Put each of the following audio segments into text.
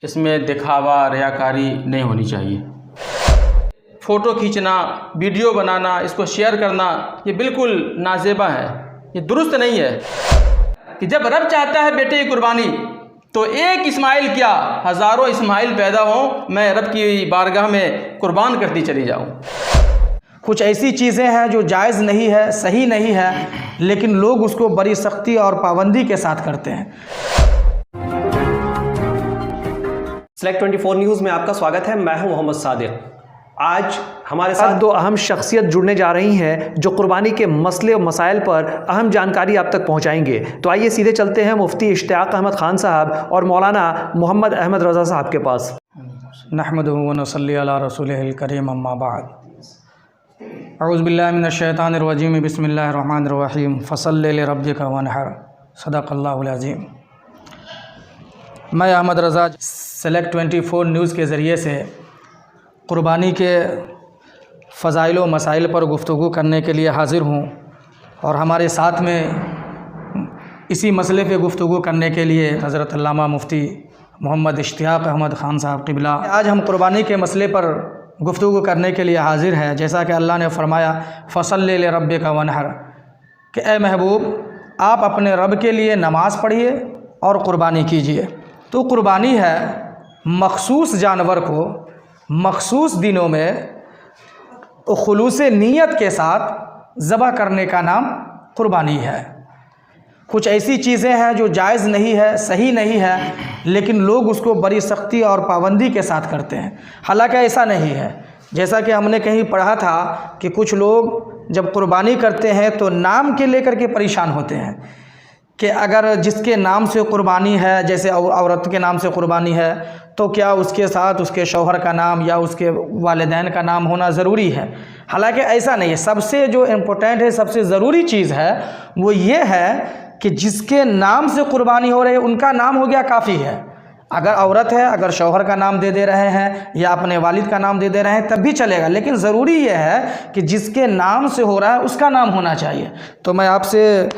इसमें दिखावा रियाकारी नहीं होनी चाहिए। फ़ोटो खींचना, वीडियो बनाना, इसको शेयर करना, ये बिल्कुल नाजेबा है, ये दुरुस्त नहीं है। कि जब रब चाहता है बेटे की कुर्बानी तो एक इस्माइल क्या हज़ारों इस्माइल पैदा हों, मैं रब की बारगाह में कुर्बान करती चली जाऊँ। कुछ ऐसी चीज़ें हैं जो जायज़ नहीं है, सही नहीं है, लेकिन लोग उसको बड़ी सख्ती और पाबंदी के साथ करते हैं। Select 24 न्यूज़ में आपका स्वागत है। मैं हूं मोहम्मद सादिक। आज हमारे साथ दो अहम शख्सियत जुड़ने जा रही हैं जो कुर्बानी के मसले और मसाइल पर अहम जानकारी आप तक पहुंचाएंगे। तो आइए सीधे चलते हैं मुफ्ती इश्तियाक अहमद खान साहब और मौलाना मोहम्मद अहमद रज़ा साहब के पास। नहमदुहु व नसल्ली अला रसूलिहिल करीम अम्मा बाद। अऊज़ु बिल्लाहि मिनश शैतानिर रजीम बिस्मिल्लाहिर रहमानिर रहीम फसल्लि लिरब्बिका वनहर सदक़ल्लाहुल अज़ीम। मैं अहमद रज़ा सेलेक्ट 24 न्यूज़ के ज़रिए से कुर्बानी के फ़ज़ाइल व मसाइल पर गुफ्तगू करने के लिए हाज़िर हूँ और हमारे साथ में इसी मसले पे गुफ्तगू करने के लिए हज़रत अल्लामा मुफ्ती मोहम्मद इश्तियाक अहमद ख़ान साहब क़िबला। आज हम कुर्बानी के मसले पर गुफ्तगू करने के लिए हाज़िर हैं। जैसा कि अल्लाह ने फ़रमाया फ़सल्लि लिरब्बिका वनहर, कि ए महबूब आप अपने रब के लिए नमाज़ पढ़िए और क़ुरबानी कीजिए। तो कुर्बानी है मखसूस जानवर को मखसूस दिनों में खुलूस नीयत के साथ ज़बह करने का नाम कुर्बानी है। कुछ ऐसी चीज़ें हैं जो जायज़ नहीं है, सही नहीं है, लेकिन लोग उसको बड़ी सख्ती और पाबंदी के साथ करते हैं। हालांकि ऐसा नहीं है। जैसा कि हमने कहीं पढ़ा था कि कुछ लोग जब कुर्बानी करते हैं तो नाम के लेकर के परेशान होते हैं कि अगर जिसके नाम से कुर्बानी है, जैसे औरत के नाम से कुर्बानी है, तो क्या उसके साथ उसके शौहर का नाम या उसके वालिदैन का नाम होना ज़रूरी है। हालांकि ऐसा नहीं है। सबसे जो इम्पोर्टेंट है, सबसे ज़रूरी चीज़ है वो ये है कि जिसके नाम से कुर्बानी हो रही है उनका नाम हो गया काफ़ी है। अगर औरत है, अगर शौहर का नाम दे दे रहे हैं या अपने वालिद का नाम दे दे रहे हैं तब भी चलेगा, लेकिन ज़रूरी यह है कि जिसके नाम से हो रहा है उसका नाम होना चाहिए। तो मैं आपसे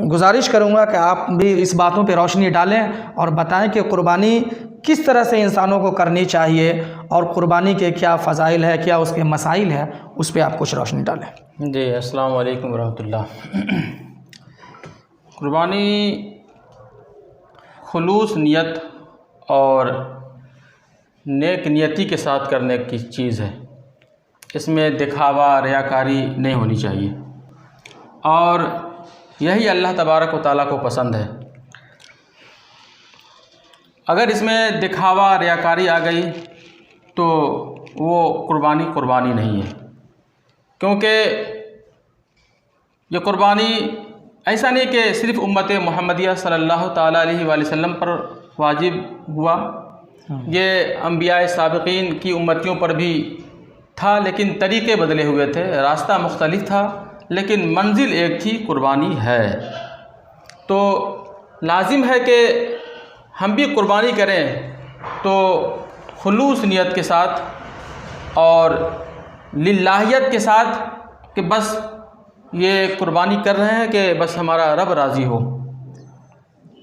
गुजारिश करूंगा कि आप भी इस बातों पे रोशनी डालें और बताएं कि कुर्बानी किस तरह से इंसानों को करनी चाहिए और कुर्बानी के क्या फ़ज़ाइल है, क्या उसके मसाइल है, उस पर आप कुछ रोशनी डालें। जी, अस्सलाम वालेकुम रहमतुल्लाह। कुर्बानी खुलूस नियत और नेक नियति के साथ करने की चीज़ है। इसमें दिखावा रियाकारी नहीं होनी चाहिए और यही अल्लाह तबारक व तआला को पसंद है। अगर इसमें दिखावा रियाकारी आ गई तो वो कुर्बानी नहीं है, क्योंकि ये कुर्बानी ऐसा नहीं कि सिर्फ़ उम्मत मुहम्मदिया सल्लल्लाहु ताला अलैहि वसल्लम पर वाजिब हुआ, ये अंबियाए साबिक़ीन की उम्मतियों पर भी था, लेकिन तरीक़े बदले हुए थे, रास्ता मुख्तलिफ था, लेकिन मंजिल एक थी, कुर्बानी है। तो लाजिम है कि हम भी कुर्बानी करें तो खुलूस नियत के साथ और लिल्लाहियत के साथ कि बस ये कुर्बानी कर रहे हैं कि बस हमारा रब राज़ी हो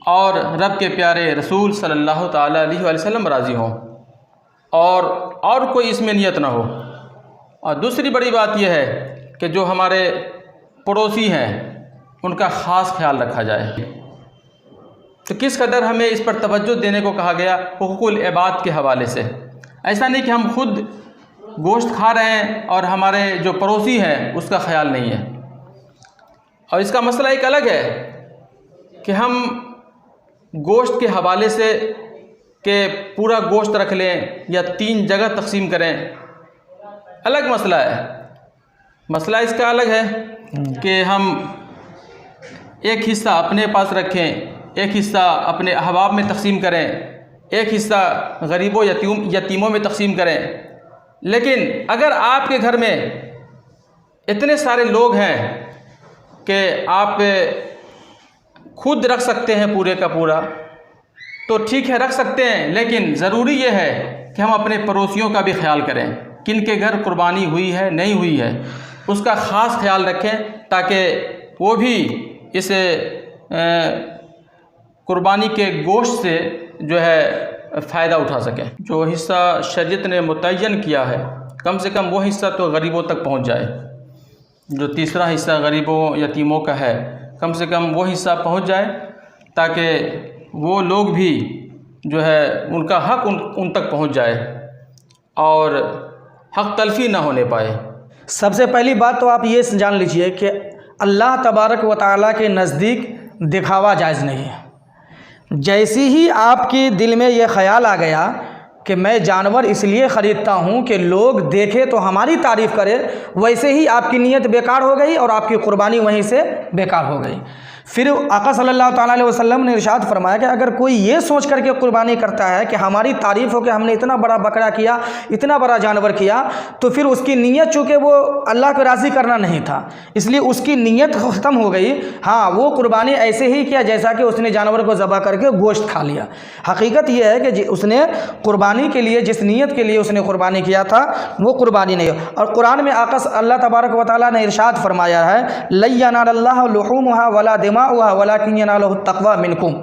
और रब के प्यारे रसूल सल्लल्लाहु ताला अलैहि वसल्लम राज़ी हों और कोई इसमें नियत ना हो। और दूसरी बड़ी बात यह है कि जो हमारे पड़ोसी हैं उनका ख़ास ख्याल रखा जाए। तो किस कदर हमें इस पर तवज्जो देने को कहा गया हुकूकुल इबाद के हवाले से। ऐसा नहीं कि हम खुद गोश्त खा रहे हैं और हमारे जो पड़ोसी हैं उसका ख्याल नहीं है। और इसका मसला एक अलग है कि हम गोश्त के हवाले से कि पूरा गोश्त रख लें या 3 जगह तकसीम करें, अलग मसला है। मसला इसका अलग है कि हम एक हिस्सा अपने पास रखें, एक हिस्सा अपने अहबाब में तकसीम करें, एक हिस्सा गरीबों यतीमों में तकसीम करें। लेकिन अगर आपके घर में इतने सारे लोग हैं कि आप खुद रख सकते हैं पूरे का पूरा, तो ठीक है, रख सकते हैं, लेकिन ज़रूरी ये है कि हम अपने पड़ोसियों का भी ख्याल करें। किन के घर कुर्बानी हुई है, नहीं हुई है, उसका ख़ास ख्याल रखें ताकि वो भी इस कुर्बानी के गोश्त से जो है फ़ायदा उठा सकें। जो हिस्सा शरीयत ने मुतय्यन किया है कम से कम वो हिस्सा तो गरीबों तक पहुंच जाए। जो तीसरा हिस्सा गरीबों यतीमों का है कम से कम वो हिस्सा पहुंच जाए ताकि वो लोग भी जो है उनका हक़ उन तक पहुंच जाए और हक़ तलफ़ी ना होने पाए। सबसे पहली बात तो आप ये जान लीजिए कि अल्लाह तबारक व तआला के नज़दीक दिखावा जायज़ नहीं है। जैसे ही आपके दिल में ये ख़याल आ गया कि मैं जानवर इसलिए ख़रीदता हूँ कि लोग देखें तो हमारी तारीफ़ करें, वैसे ही आपकी नीयत बेकार हो गई और आपकी क़ुरबानी वहीं से बेकार हो गई। फिर आका सल्लल्लाहु ताला अलैहि वसल्लम ने इरशाद फरमाया कि अगर कोई ये सोच करके कुर्बानी करता है कि हमारी तारीफ़ हो कि हमने इतना बड़ा बकरा किया, इतना बड़ा जानवर किया, तो फिर उसकी नीयत चूँकि वो अल्लाह को राज़ी करना नहीं था, इसलिए उसकी नीयत ख़त्म हो गई। हाँ, वो कुर्बानी ऐसे ही किया जैसा कि उसने जानवर को ज़बह करके गोश्त खा लिया। हकीकत ये है कि उसने कुर्बानी के लिए जिस नीयत के लिए उसने कुर्बानी किया था वो कुर्बानी नहीं हो। और कुरान में आका अल्लाह तबारक व तआला ने इरशाद फरमाया है, लन यनालल्लाहु लुहूमुहा वला दिमाउहा वलाकिन यनालुहु तक़वा मिनकुम।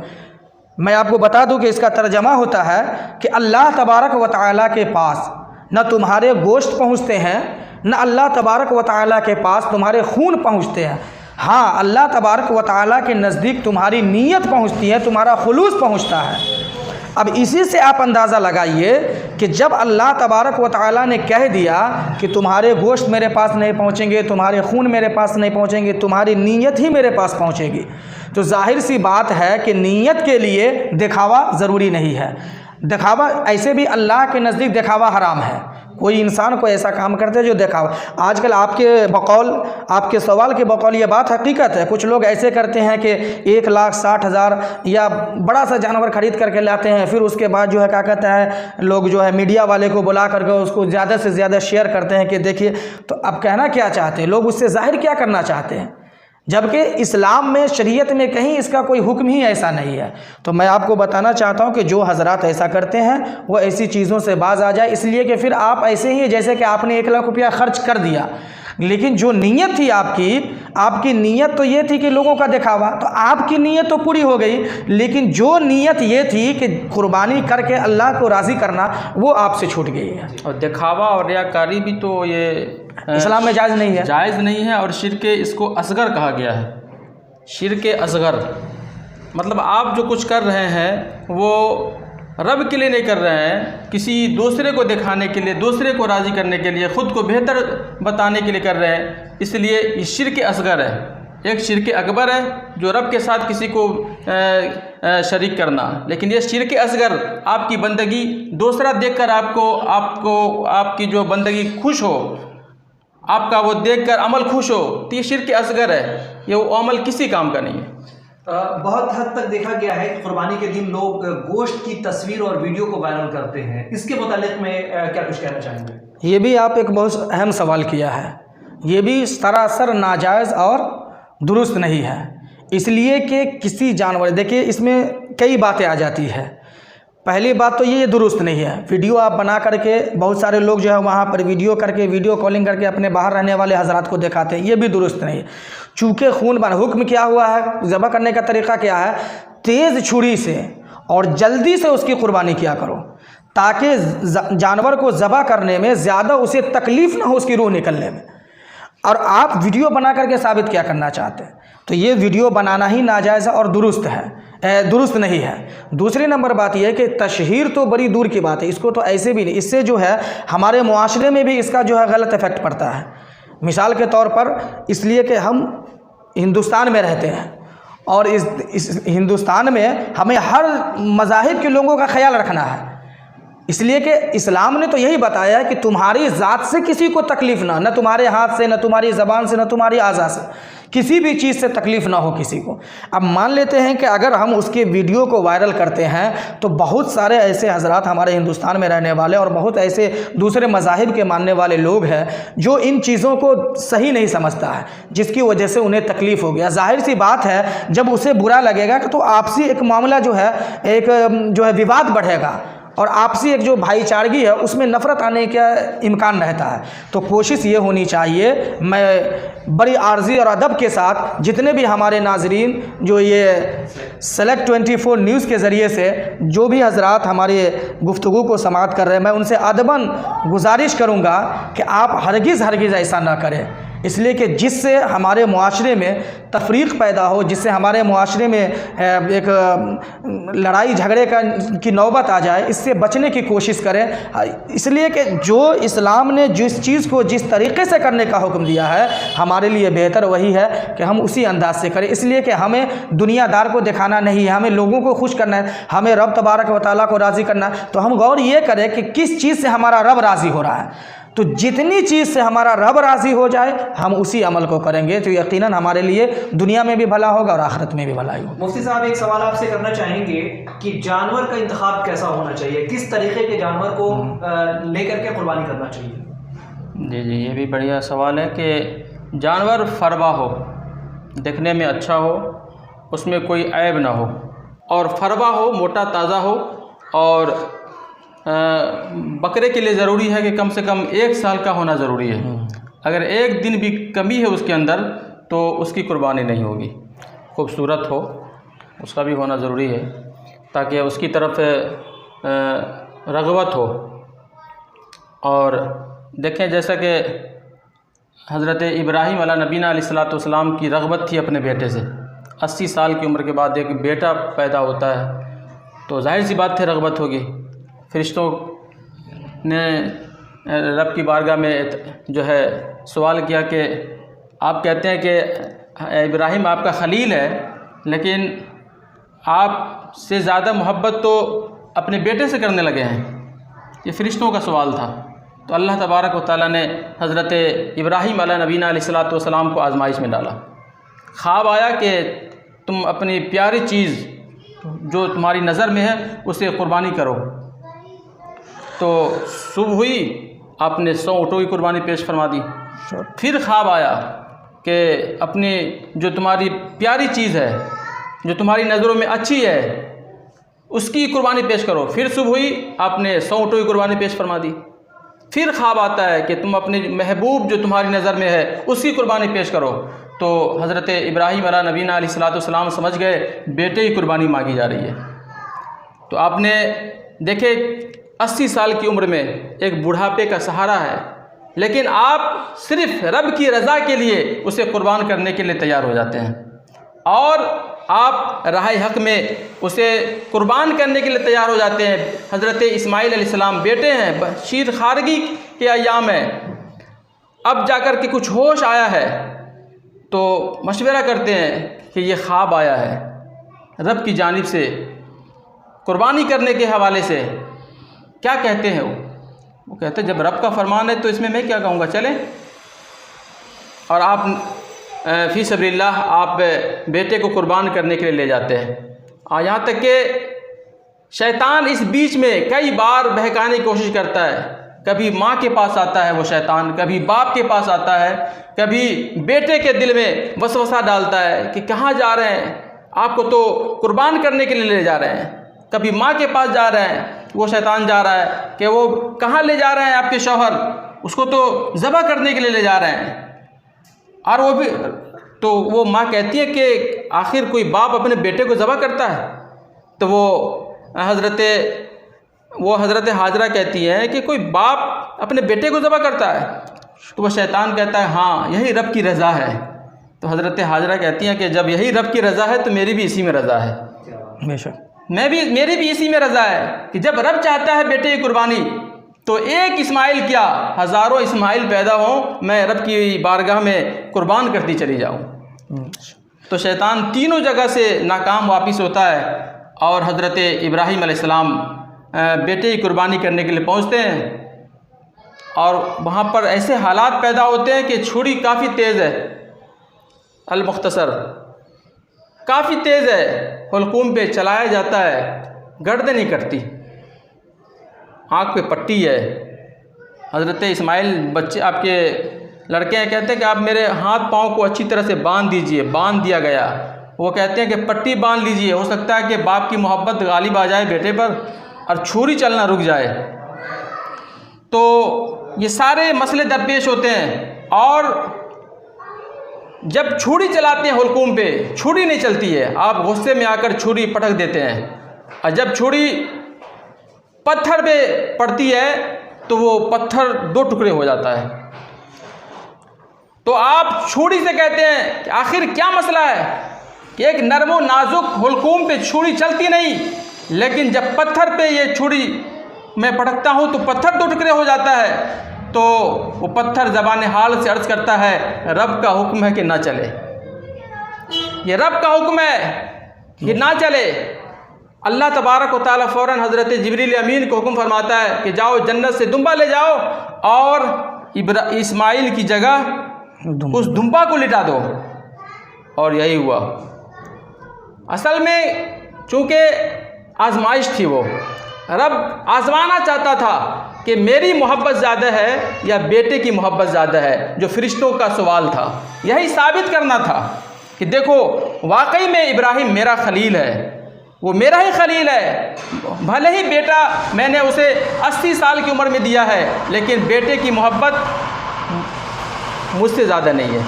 मैं आपको बता दूं कि इसका तर्जमा होता है कि अल्लाह तबारक व तआला के पास न तुम्हारे गोश्त पहुँचते हैं, न अल्लाह तबारक व तआला के पास तुम्हारे खून पहुँचते हैं। हाँ, अल्लाह तबारक व तआला के नज़दीक तुम्हारी नीयत पहुँचती है, तुम्हारा खुलूस पहुँचता है। अब इसी से आप अंदाज़ा लगाइए कि जब अल्लाह तबारक व तआला ने कह दिया कि तुम्हारे गोश्त मेरे पास नहीं पहुँचेंगे, तुम्हारे खून मेरे पास नहीं पहुँचेंगे, तुम्हारी नीयत ही मेरे पास पहुँचेगी, तो जाहिर सी बात है कि नीयत के लिए दिखावा ज़रूरी नहीं है। दिखावा ऐसे भी अल्लाह के नज़दीक दिखावा हराम है। कोई इंसान को ऐसा काम करते हैं जो दिखावा, आजकल आपके बकौल, आपके सवाल के बकौल ये बात हकीकत है। कुछ लोग ऐसे करते हैं कि 1,60,000 या बड़ा सा जानवर ख़रीद करके लाते हैं, फिर उसके बाद जो है क्या कहता है, लोग जो है मीडिया वाले को बुला करके उसको ज़्यादा से ज़्यादा शेयर करते हैं कि देखिए। तो अब कहना क्या चाहते हैं लोग, उससे ज़ाहिर क्या करना चाहते हैं, जबकि इस्लाम में, शरीयत में कहीं इसका कोई हुक्म ही ऐसा नहीं है। तो मैं आपको बताना चाहता हूं कि जो हजरात ऐसा करते हैं वो ऐसी चीज़ों से बाज आ जाए, इसलिए कि फिर आप ऐसे ही जैसे कि आपने 1 लाख रुपया खर्च कर दिया, लेकिन जो नीयत थी आपकी नीयत तो ये थी कि लोगों का दिखावा, तो आपकी नीयत तो पूरी हो गई, लेकिन जो नीयत ये थी कि कुर्बानी करके अल्लाह को राज़ी करना, वो आपसे छूट गई है। और दिखावा और रियाकारी भी तो ये इस्लाम में जायज़ नहीं है, जायज़ नहीं है। और शिरके इसको असगर कहा गया है। शिरके असगर मतलब आप जो कुछ कर रहे हैं वो रब के लिए नहीं कर रहे हैं, किसी दूसरे को दिखाने के लिए, दूसरे को राज़ी करने के लिए, ख़ुद को बेहतर बताने के लिए कर रहे हैं, इसलिए ये शिरक असगर है। एक शिरक अकबर है जो रब के साथ किसी को शरीक करना, लेकिन ये शिरक असगर आपकी बंदगी दूसरा देखकर आपकी जो बंदगी खुश हो, आपका वो देखकर अमल खुश हो, तो ये शिरक असगर है, ये वो अमल किसी काम का नहीं है। बहुत हद तक देखा गया है कि कुर्बानी के दिन लोग गोश्त की तस्वीर और वीडियो को वायरल करते हैं, इसके मुतालिक में क्या कुछ कहना चाहेंगे? ये भी आप एक बहुत अहम सवाल किया है। ये भी सरासर नाजायज़ और दुरुस्त नहीं है, इसलिए कि किसी जानवर, देखिए इसमें कई बातें आ जाती है। पहली बात तो ये दुरुस्त नहीं है। वीडियो आप बना करके, बहुत सारे लोग जो है वहाँ पर वीडियो कॉलिंग करके अपने बाहर रहने वाले हजरात को दिखाते हैं, ये भी दुरुस्त नहीं है। चूँकि खून बना, हुक्म क्या हुआ है, ज़बह करने का तरीक़ा क्या है, तेज़ छुरी से और जल्दी से उसकी कुर्बानी किया करो, ताकि जानवर को ज़बह करने में ज़्यादा उसे तकलीफ़ ना हो उसकी रूह निकलने में। और आप वीडियो बना करके साबित क्या करना चाहते हैं, तो ये वीडियो बनाना ही नाजायज़ और दुरुस्त नहीं है। दूसरी नंबर बात यह है कि तशहीर तो बड़ी दूर की बात है, इसको तो ऐसे भी नहीं, इससे जो है हमारे मुआशरे में भी इसका जो है गलत इफ़ेक्ट पड़ता है। मिसाल के तौर पर, इसलिए कि हम हिंदुस्तान में रहते हैं और इस हिंदुस्तान में हमें हर मज़ाहिब के लोगों का ख्याल रखना है, इसलिए कि इस्लाम ने तो यही बताया है कि तुम्हारी ज़ात से किसी को तकलीफ़ ना, न तुम्हारे हाथ से, न तुम्हारी ज़बान से, न तुम्हारी आज़ा से, किसी भी चीज़ से तकलीफ़ ना हो किसी को। अब मान लेते हैं कि अगर हम उसके वीडियो को वायरल करते हैं तो बहुत सारे ऐसे हजरात हमारे हिंदुस्तान में रहने वाले और बहुत ऐसे दूसरे मज़ाहिब के मानने वाले लोग हैं जो इन चीज़ों को सही नहीं समझता है, जिसकी वजह से उन्हें तकलीफ़ हो गया। जाहिर सी बात है, जब उसे बुरा लगेगा तो आपसी एक मामला जो है, एक जो है विवाद बढ़ेगा और आपसी एक जो भाईचारगी है उसमें नफ़रत आने का इम्कान रहता है। तो कोशिश ये होनी चाहिए, मैं बड़ी आर्जी और अदब के साथ जितने भी हमारे नाजरीन जो ये सेलेक्ट 24 न्यूज़ के ज़रिए से जो भी हजरात हमारे गुफ्तगू को समाअत कर रहे हैं, मैं उनसे अदबन गुजारिश करूँगा कि आप हरगिज़ ऐसा ना करें, इसलिए कि जिससे हमारे मुआशरे में तफरीक पैदा हो, जिससे हमारे मुआशरे में एक लड़ाई झगड़े की नौबत आ जाए, इससे बचने की कोशिश करें। इसलिए कि जो इस्लाम ने जिस चीज़ को जिस तरीक़े से करने का हुक्म दिया है, हमारे लिए बेहतर वही है कि हम उसी अंदाज से करें। इसलिए कि हमें दुनियादार को दिखाना नहीं है, हमें लोगों को खुश करना है, हमें रब तबारक व तआला को राज़ी करना है। तो हम गौर ये करें कि किस चीज़ से हमारा रब राज़ी हो रहा है, तो जितनी चीज़ से हमारा रब राज़ी हो जाए हम उसी अमल को करेंगे, तो यकीनन हमारे लिए दुनिया में भी भला होगा और आखिरत में भी भलाई होगा। मुफ्ती साहब, एक सवाल आपसे करना चाहेंगे कि जानवर का इंतखाब कैसा होना चाहिए, किस तरीके के जानवर को लेकर के कुर्बानी करना चाहिए? जी, ये भी बढ़िया सवाल है कि जानवर फरवा हो, देखने में अच्छा हो, उसमें कोई ऐब ना हो, और फरवा हो, मोटा ताज़ा हो, और बकरे के लिए ज़रूरी है कि कम से कम 1 साल का होना ज़रूरी है। अगर एक दिन भी कमी है उसके अंदर तो उसकी कुर्बानी नहीं होगी। खूबसूरत हो, उसका भी होना ज़रूरी है ताकि उसकी तरफ रग़बत हो। और देखें जैसा कि हज़रत इब्राहीम अला नबीना अलैहिस्सलातु वस्सलाम की रग़बत थी अपने बेटे से। 80 साल की उम्र के बाद एक बेटा पैदा होता है तो जाहिर सी बात है रग़बत होगी। फरिश्तों ने रब की बारगाह में जो है सवाल किया कि आप कहते हैं कि इब्राहीम आपका खलील है, लेकिन आपसे ज़्यादा मोहब्बत तो अपने बेटे से करने लगे हैं। ये फरिश्तों का सवाल था। तो अल्लाह तबारक व तआला ने हज़रत इब्राहीम अला नबीना अलैहिस्सलातु वस्सलाम को आजमाइश में डाला। ख्वाब आया कि तुम अपनी प्यारी चीज़ जो तुम्हारी नज़र में है उसे कुर्बानी करो। तो सुबह हुई, आपने 100 ऊँटों की कुर्बानी पेश फरमा दी। फिर ख्वाब आया कि अपनी जो तुम्हारी प्यारी चीज़ है, जो तुम्हारी नज़रों में अच्छी है, उसकी कुर्बानी पेश करो। फिर सुबह हुई, आपने 100 ऊँटों की कुर्बानी पेश फरमा दी। फिर ख्वाब आता है कि तुम अपने महबूब जो तुम्हारी नज़र में है उसकी कुर्बानी पेश करो। तो हज़रत इब्राहीम अला नबीना अलैहिस्सलातु वस्सलाम समझ गए बेटे की कुर्बानी मांगी जा रही है। तो आपने देखे 80 साल की उम्र में एक बुढ़ापे का सहारा है, लेकिन आप सिर्फ़ रब की रज़ा के लिए उसे कुर्बान करने के लिए तैयार हो जाते हैं, और आप राह हक़ में उसे कुर्बान करने के लिए तैयार हो जाते हैं। हज़रत इस्माईल अलैहिस्सलाम बेटे हैं, बशीर खारगी के अय्याम है। अब जाकर के कुछ होश आया है तो मशवरा करते हैं कि ये ख्वाब आया है रब की जानिब से कुर्बानी करने के हवाले से। क्या कहते हैं वो कहते हैं जब रब का फरमान है तो इसमें मैं क्या कहूँगा, चलें। और आप फ़ी सबीलिल्लाह आप बेटे को कुर्बान करने के लिए ले जाते हैं। और यहाँ तक कि शैतान इस बीच में कई बार बहकाने की कोशिश करता है। कभी माँ के पास आता है वो शैतान, कभी बाप के पास आता है, कभी बेटे के दिल में वसवसा डालता है कि कहाँ जा रहे हैं, आपको तो कुर्बान करने के लिए ले जा रहे हैं। कभी माँ के पास जा रहे हैं, वो शैतान जा रहा है कि वो कहाँ ले जा रहे हैं आपके शौहर, उसको तो ज़बह करने के लिए ले जा रहे हैं। और वो भी तो वो माँ कहती है कि आखिर कोई बाप अपने बेटे को ज़बह करता है? तो वो हज़रत हाजरा कहती है कि कोई बाप अपने बेटे को ज़बह करता है? तो वो शैतान कहता है हाँ, यही रब की रज़ा है। तो हज़रत हाजरा कहती हैं कि जब यही रब की रज़ा है तो मेरी भी इसी में रज़ा है। बेशक मेरी भी इसी में रज़ा है कि जब रब चाहता है बेटे की कुर्बानी तो एक इस्माइल क्या हज़ारों इस्माइल पैदा हों, मैं रब की बारगाह में कुर्बान करती चली जाऊँ। तो शैतान तीनों जगह से नाकाम वापिस होता है और हज़रत इब्राहीम अलैहिस्सलाम बेटे की कुर्बानी करने के लिए पहुँचते हैं। और वहाँ पर ऐसे हालात पैदा होते हैं कि छुरी काफ़ी तेज़ है, अल-मुख्तसर काफ़ी तेज़ है, हुलकूम पे चलाया जाता है, गर्दन नहीं कटती, आँख पे पट्टी है। हज़रत इस्माइल बच्चे आपके लड़के हैं, कहते हैं कि आप मेरे हाथ पाँव को अच्छी तरह से बांध दीजिए। बांध दिया गया। वो कहते हैं कि पट्टी बांध लीजिए, हो सकता है कि बाप की मोहब्बत गालिब आ जाए बेटे पर। और छुरी चलना रुक जाए, तो ये सारे मसले दरपेश होते हैं। और जब छुरी चलाते हैं हुलकूम पे, छुरी नहीं चलती है, आप गुस्से में आकर छुरी पटक देते हैं, और जब छुरी पत्थर पे पड़ती है तो वो पत्थर 2 टुकड़े हो जाता है। तो आप छुरी से कहते हैं कि आखिर क्या मसला है कि एक नरमो नाजुक हुलकूम पे छुरी चलती नहीं, लेकिन जब पत्थर पे ये छुरी मैं पटकता हूँ तो पत्थर 2 टुकड़े हो जाता है। तो वो पत्थर ज़बान हाल से अर्ज़ करता है, रब का हुक्म है कि ना चले, ये रब का हुक्म है कि ना चले। अल्लाह तबारक व तआला फ़ौरन हज़रत जिब्रील अमीन को हुक्म फरमाता है कि जाओ जन्नत से दुम्बा ले जाओ और इस्माइल की जगह उस दुम्बा को लिटा दो। और यही हुआ। असल में चूँकि आजमाइश थी, वो रब आजमाना चाहता था कि मेरी मोहब्बत ज़्यादा है या बेटे की मोहब्बत ज़्यादा है, जो फरिश्तों का सवाल था। यही साबित करना था कि देखो वाकई में इब्राहिम मेरा खलील है, वो मेरा ही खलील है। भले ही बेटा मैंने उसे 80 साल की उम्र में दिया है, लेकिन बेटे की मोहब्बत मुझसे ज़्यादा नहीं है,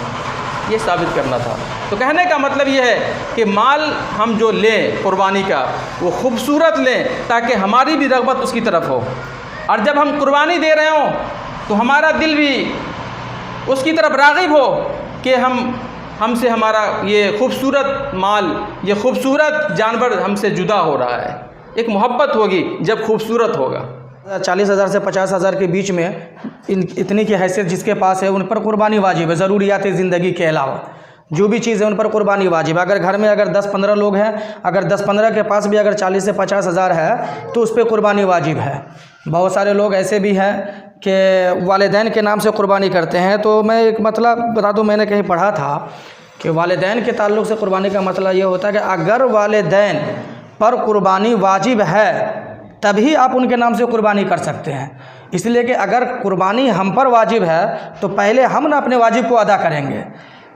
ये साबित करना था। तो कहने का मतलब ये है कि माल हम जो लें कुर्बानी का, वो खूबसूरत लें ताकि हमारी भी रग़बत उसकी तरफ हो, और जब हम कुर्बानी दे रहे हों तो हमारा दिल भी उसकी तरफ राग़िब हो कि हमसे हमारा ये खूबसूरत माल, ये खूबसूरत जानवर हमसे जुदा हो रहा है। एक मोहब्बत होगी जब खूबसूरत होगा। 40,000 से 50,000 के बीच में इतनी की हैसियत जिसके पास है उन पर कुर्बानी वाजिब है। ज़रूरियात ज़िंदगी के अलावा जो भी चीज़ है उन पर कुर्बानी वाजिब है। अगर घर में अगर 10-15 लोग हैं, अगर 10-15 के पास भी अगर 40 से 50,000 है तो उस पर कुर्बानी वाजिब है। बहुत सारे लोग ऐसे भी हैं कि वालिदैन के नाम से कुर्बानी करते हैं। तो मैं एक मतलब बता दूँ, मैंने कहीं पढ़ा था कि वालिदैन के ताल्लुक़ से कुर्बानी का मसला ये होता है कि अगर वालिदैन पर कुर्बानी वाजिब है तभी आप उनके नाम से कुर्बानी कर सकते हैं। इसलिए कि अगर कुर्बानी हम पर वाजिब है तो पहले हम ना अपने वाजिब को अदा करेंगे।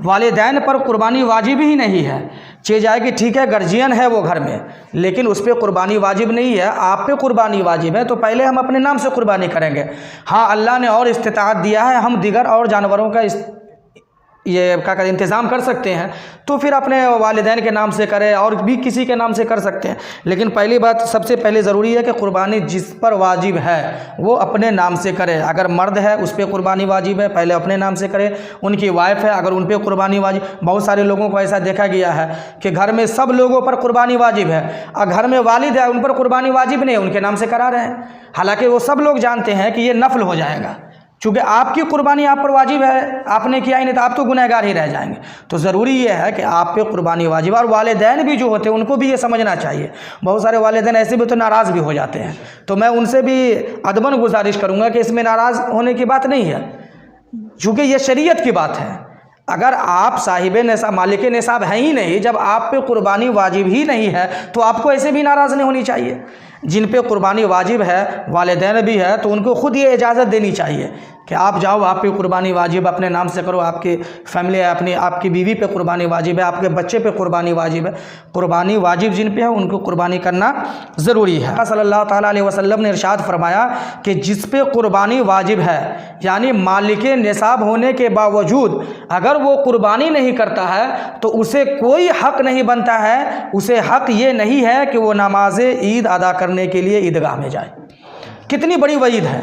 वालिदैन पर कुर्बानी वाजिब ही नहीं है। चीज़ आए कि ठीक है गर्जियन है वो घर में, लेकिन उस पर कुर्बानी वाजिब नहीं है, आप पे कुर्बानी वाजिब है, तो पहले हम अपने नाम से कुर्बानी करेंगे। हाँ, अल्लाह ने और इस्तिताअत दिया है, हम दिगर और जानवरों का ये क्या कहते इंतज़ाम कर सकते हैं, तो फिर अपने वालिदैन के नाम से करें और भी किसी के नाम से कर सकते हैं। लेकिन पहली बात सबसे पहले ज़रूरी है कि कुर्बानी जिस पर वाजिब है वो अपने नाम से करे। अगर मर्द है उस पर कुर्बानी वाजिब है, पहले अपने नाम से करे। उनकी वाइफ है अगर उन पर कुर्बानी वाजिब, बहुत सारे लोगों को ऐसा देखा गया है कि घर में सब लोगों पर कुर्बानी वाजिब है और घर में वालिद है उन पर कुर्बानी वाजिब नहीं है, उनके नाम से करा रहे हैं। हालाँकि वो सब लोग जानते हैं कि ये नफल हो जाएगा, चूँकि आपकी कुर्बानी आप पर वाजिब है, आपने किया ही नहीं तो आप तो गुनहगार ही रह जाएंगे। तो ज़रूरी ये है कि आप पे कुर्बानी वाजिब है। और वालिदैन भी जो होते हैं उनको भी ये समझना चाहिए। बहुत सारे वालिदैन ऐसे भी तो नाराज़ भी हो जाते हैं, तो मैं उनसे भी अदबन गुजारिश करूँगा कि इसमें नाराज़ होने की बात नहीं है, चूँकि ये शरीयत की बात है। अगर आप साहिब निसाब मालिक निसाब हैं ही नहीं, जब आप पे कुर्बानी वाजिब ही नहीं है, तो आपको ऐसे भी नाराज़ नहीं होनी चाहिए। जिन पे कुर्बानी वाजिब है, वालिदैन भी है, तो उनको खुद ये इजाज़त देनी चाहिए कि आप जाओ, आप पे कुर्बानी वाजिब अपने नाम से करो। आपकी फैमिली है, अपनी आपकी बीवी पे कुर्बानी वाजिब है, आपके बच्चे पे कुर्बानी वाजिब है। कुर्बानी वाजिब जिन पे है उनको कुर्बानी करना ज़रूरी है। सल्लल्लाहु ताला अलैहि वसल्लम ने इरशाद फरमाया कि जिस पे कुर्बानी वाजिब है, यानी मालिक निसाब होने के बावजूद अगर वो कुर्बानी नहीं करता है तो उसे कोई हक़ नहीं बनता है। उसे हक़ ये नहीं है कि वो नमाज ईद अदा करने के लिए ईदगाह में जाए। कितनी बड़ी वईद है,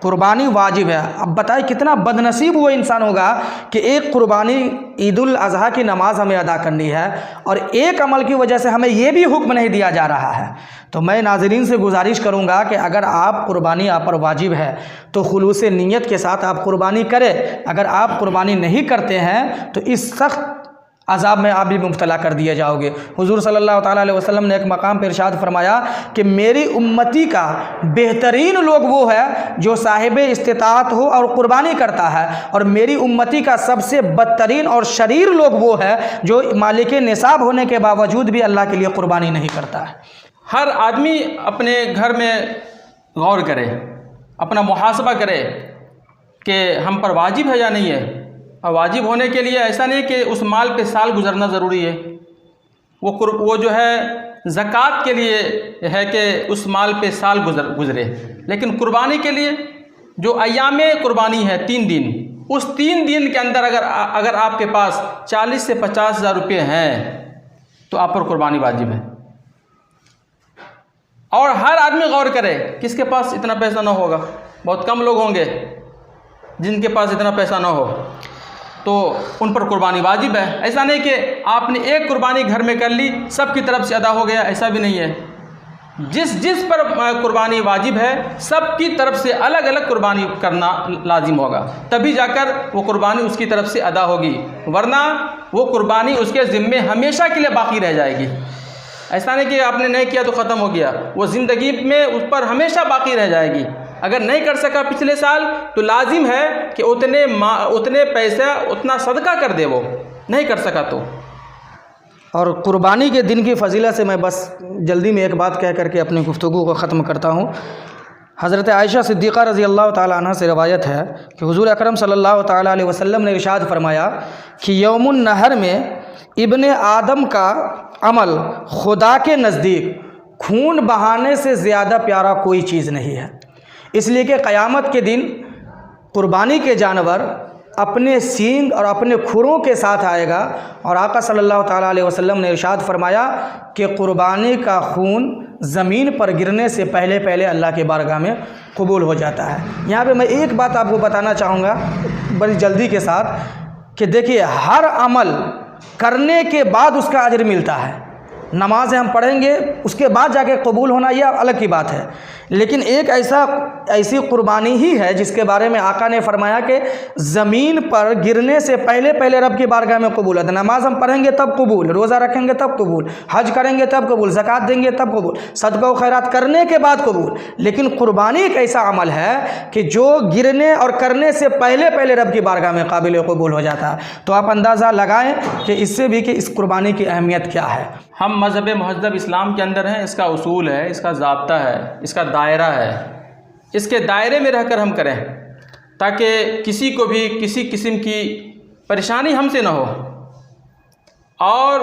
कुर्बानी वाजिब है। अब बताए कितना बदनसीब वो इंसान होगा कि एक कुर्बानी ईदुल अज़हा की नमाज हमें अदा करनी है और एक अमल की वजह से हमें ये भी हुक्म नहीं दिया जा रहा है। तो मैं नाज़रीन से गुजारिश करूंगा कि अगर आप कुर्बानी आप पर वाजिब है तो खुलूस नीयत के साथ आप कुर्बानी करें। अगर आप कुर्बानी नहीं करते हैं तो इस सख्त अज़ाब में आप भी मुब्तला कर दिए जाओगे। हुज़ूर सल्लल्लाहु ताला अलैहि वसल्लम ने एक मकाम पर इरशाद फरमाया कि मेरी उम्मती का बेहतरीन लोग वो है जो साहिब इस्तिताअत हो और कुर्बानी करता है, और मेरी उम्मती का सबसे बदतरीन और शरीर लोग वो है जो मालिक निसाब होने के बावजूद भी अल्लाह के लिए कुर्बानी नहीं करता है। हर आदमी अपने घर में गौर करे, अपना मुहासबा करे कि हम पर वाजिब है या नहीं है। और वाजिब होने के लिए ऐसा नहीं कि उस माल पे साल गुजरना ज़रूरी है। वो जो है ज़कात के लिए है कि उस माल पे साल गुजरे, लेकिन कुर्बानी के लिए जो अय्याम कुर्बानी है 3 दिन, उस 3 दिन के अंदर अगर आपके पास 40 से 50 हज़ार रुपये हैं तो आप पर कुर्बानी वाजिब है। और हर आदमी गौर करे, किसके पास इतना पैसा ना होगा, बहुत कम लोग होंगे जिनके पास इतना पैसा ना हो, तो उन पर कुर्बानी वाजिब है। ऐसा नहीं कि आपने एक कुर्बानी घर में कर ली सब की तरफ से अदा हो गया, ऐसा भी नहीं है। जिस पर कुर्बानी वाजिब है सब की तरफ से अलग अलग कुर्बानी करना लाजिम होगा, तभी जाकर वो कुर्बानी उसकी तरफ से अदा होगी, वरना वो कुर्बानी उसके ज़िम्मे हमेशा के लिए बाकी रह जाएगी। ऐसा नहीं कि आपने नहीं किया तो ख़त्म हो गया, वो ज़िंदगी में उस पर हमेशा बाकी रह जाएगी। अगर नहीं कर सका पिछले साल तो लाजिम है कि उतने पैसा उतना सदका कर दे, वो नहीं कर सका तो। और कुर्बानी के दिन की फ़जीलत से मैं बस जल्दी में एक बात कह करके अपनी गुफ्तगू को ख़त्म करता हूँ। हज़रत आयशा सिद्दीक़ा रज़ी अल्लाह ताला अन्हा से रवायत है कि हुज़ूर अकरम सल्लल्लाहु ताला अलैहि वसल्लम ने इरशाद फरमाया कि यौमुन नहर में इब्ने आदम का अमल खुदा के नज़दीक खून बहाने से ज़्यादा प्यारा कोई चीज़ नहीं है, इसलिए कि क़यामत के दिन कुर्बानी के जानवर अपने सींग और अपने खुरों के साथ आएगा। और आका सल्लल्लाहु ताला अलैहि वसल्लम ने इरशाद फरमाया कि कुर्बानी का खून ज़मीन पर गिरने से पहले पहले अल्लाह के बारगाह में कबूल हो जाता है। यहाँ पे मैं एक बात आपको बताना चाहूँगा बड़ी जल्दी के साथ कि देखिए, हर अमल करने के बाद उसका अजर मिलता है। नमाज़ें हम पढ़ेंगे उसके बाद जाके कबूल होना यह अलग की बात है, लेकिन एक ऐसी कुर्बानी ही है जिसके बारे में आका ने फरमाया कि ज़मीन पर गिरने से पहले पहले रब की बारगाह में कबूल है। नमाज हम पढ़ेंगे तब कबूल, रोज़ा रखेंगे तब कबूल, हज करेंगे तब कबूल, ज़कात देंगे तब कबूल, सदका व खैरात करने के बाद कबूल। लेकिन कुर्बानी एक ऐसा अमल है कि जो गिरने और करने से पहले पहले रब की बारगाह में काबिल कबूल हो जाता है। तो आप अंदाज़ा लगाएँ कि इससे भी कि इस कुर्बानी की अहमियत क्या है। हम मज़हब महज़ब इस्लाम के अंदर हैं, इसका उसूल है, इसका ज़ाब्ता है, इसका दायरा है, इसके दायरे में रहकर हम करें ताकि किसी को भी किसी किस्म की परेशानी हमसे ना हो। और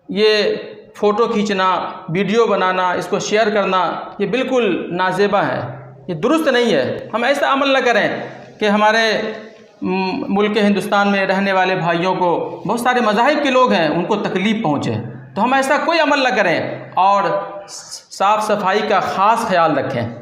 ये फ़ोटो खींचना, वीडियो बनाना, इसको शेयर करना, ये बिल्कुल नाजेबा है, ये दुरुस्त नहीं है। हम ऐसा अमल न करें कि हमारे मुल्क हिंदुस्तान में रहने वाले भाइयों को, बहुत सारे मज़ाहिब के लोग हैं, उनको तकलीफ़ पहुँचे। तो हम ऐसा कोई अमल न करें और साफ़ सफाई का ख़ास ख्याल रखें।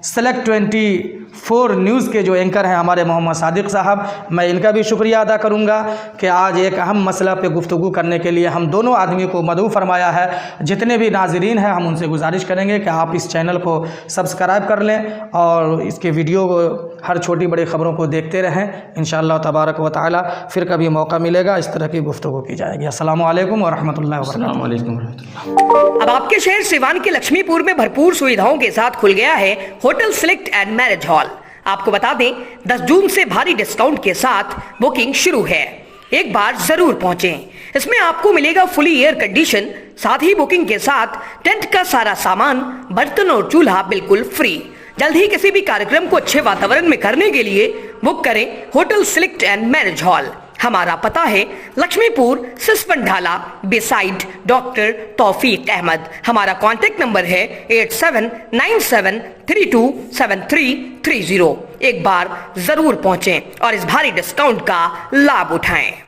सेलेक्ट 24 न्यूज़ के जो एंकर हैं हमारे मोहम्मद सादिक साहब, मैं इनका भी शुक्रिया अदा करूंगा कि आज एक अहम मसला पे गुफ्तगू करने के लिए हम दोनों आदमी को मदऊ फरमाया है। जितने भी नाजरीन हैं हम उनसे गुजारिश करेंगे कि आप इस चैनल को सब्सक्राइब कर लें और इसके वीडियो को, हर छोटी बड़ी ख़बरों को देखते रहें। इंशाअल्लाह तबारक व तआला फिर कभी मौका मिलेगा इस तरह की गुफ्तगू की जाएगी। अस्सलामु अलैकुम व रहमतुल्लाहि व बरकातुहू। अब आपके शहर सिवान के लक्ष्मीपुर में भरपूर सुविधाओं के साथ खुल गया है hotel select and marriage hall. आपको बता दें 10 जून से भारी डिस्काउंट के साथ बुकिंग शुरू है, एक बार जरूर पहुंचें। इसमें आपको मिलेगा फुली एयर कंडीशन, साथ ही बुकिंग के साथ टेंट का सारा सामान, बर्तन और चूल्हा बिल्कुल फ्री। जल्द ही किसी भी कार्यक्रम को अच्छे वातावरण में करने के लिए बुक करें hotel select and marriage hall. हमारा पता है लक्ष्मीपुर सिसवन ढाला बिसाइड डॉक्टर तौफीक अहमद। हमारा कॉन्टेक्ट नंबर है 8797327330। एक बार जरूर पहुंचें और इस भारी डिस्काउंट का लाभ उठाएं।